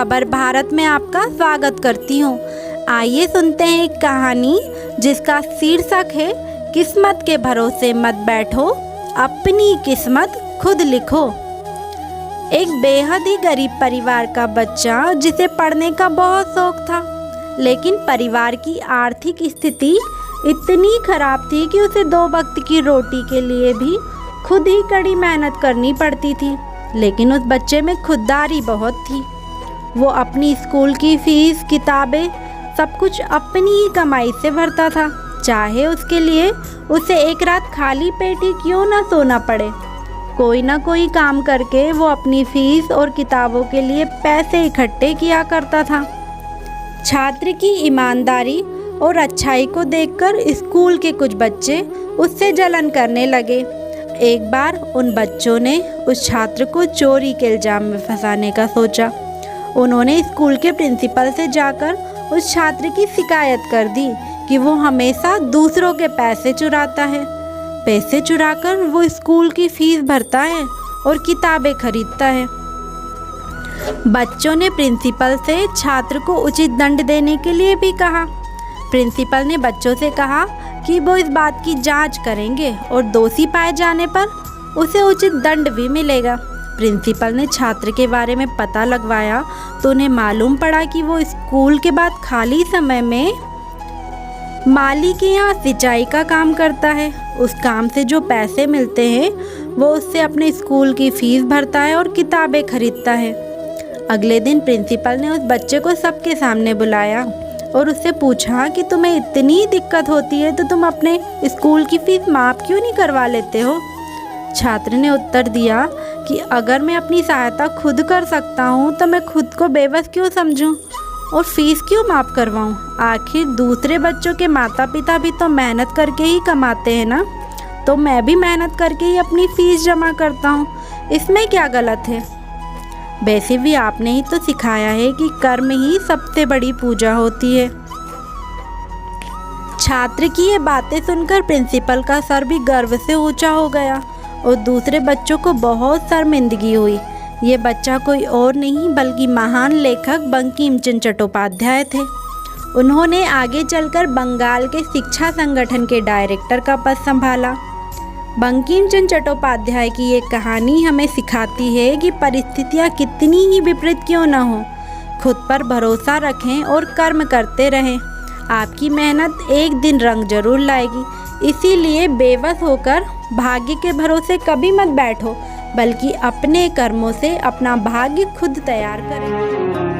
खबर भारत में आपका स्वागत करती हूँ। आइए सुनते हैं एक कहानी जिसका शीर्षक है किस्मत के भरोसे मत बैठो, अपनी किस्मत खुद लिखो। एक बेहद ही गरीब परिवार का बच्चा जिसे पढ़ने का बहुत शौक था, लेकिन परिवार की आर्थिक स्थिति इतनी खराब थी कि उसे 2 वक्त की रोटी के लिए भी खुद ही कड़ी मेहनत करनी पड़ती थी। लेकिन उस बच्चे में खुददारी बहुत थी। वो अपनी स्कूल की फीस, किताबें, सब कुछ अपनी ही कमाई से भरता था, चाहे उसके लिए उसे एक रात खाली पेट ही क्यों ना सोना पड़े। कोई ना कोई काम करके वो अपनी फीस और किताबों के लिए पैसे इकट्ठे किया करता था। छात्र की ईमानदारी और अच्छाई को देखकर स्कूल के कुछ बच्चे उससे जलन करने लगे। एक बार उन बच्चों ने उस छात्र को चोरी के इल्ज़ाम में फंसाने का सोचा। उन्होंने स्कूल के प्रिंसिपल से जाकर उस छात्र की शिकायत कर दी कि वो हमेशा दूसरों के पैसे चुराता है। पैसे चुराकर वो स्कूल की फीस भरता है और किताबें खरीदता है। बच्चों ने प्रिंसिपल से छात्र को उचित दंड देने के लिए भी कहा। प्रिंसिपल ने बच्चों से कहा कि वो इस बात की जांच करेंगे और दोषी पाए जाने पर उसे उचित दंड भी मिलेगा। प्रिंसिपल ने छात्र के बारे में पता लगवाया तो उन्हें मालूम पड़ा कि वो स्कूल के बाद खाली समय में माली के यहाँ सिंचाई का काम करता है। उस काम से जो पैसे मिलते हैं वो उससे अपने स्कूल की फीस भरता है और किताबें खरीदता है। अगले दिन प्रिंसिपल ने उस बच्चे को सबके सामने बुलाया और उससे पूछा कि तुम्हें इतनी दिक्कत होती है तो तुम अपने स्कूल की फीस माफ़ क्यों नहीं करवा लेते हो। छात्र ने उत्तर दिया कि अगर मैं अपनी सहायता खुद कर सकता हूँ तो मैं खुद को बेबस क्यों समझूँ और फीस क्यों माफ़ करवाऊँ। आखिर दूसरे बच्चों के माता पिता भी तो मेहनत करके ही कमाते हैं ना, तो मैं भी मेहनत करके ही अपनी फीस जमा करता हूँ, इसमें क्या गलत है। वैसे भी आपने ही तो सिखाया है कि कर्म ही सबसे बड़ी पूजा होती है। छात्र की ये बातें सुनकर प्रिंसिपल का सर भी गर्व से ऊंचा हो गया और दूसरे बच्चों को बहुत शर्मिंदगी हुई। ये बच्चा कोई और नहीं बल्कि महान लेखक बंकिम चंद्र चट्टोपाध्याय थे। उन्होंने आगे चलकर बंगाल के शिक्षा संगठन के डायरेक्टर का पद संभाला। बंकिम चंद्र चट्टोपाध्याय की ये कहानी हमें सिखाती है कि परिस्थितियाँ कितनी ही विपरीत क्यों न हो, खुद पर भरोसा रखें और कर्म करते रहें। आपकी मेहनत एक दिन रंग जरूर लाएगी। इसीलिए बेबस होकर भाग्य के भरोसे कभी मत बैठो, बल्कि अपने कर्मों से अपना भाग्य खुद तैयार करें।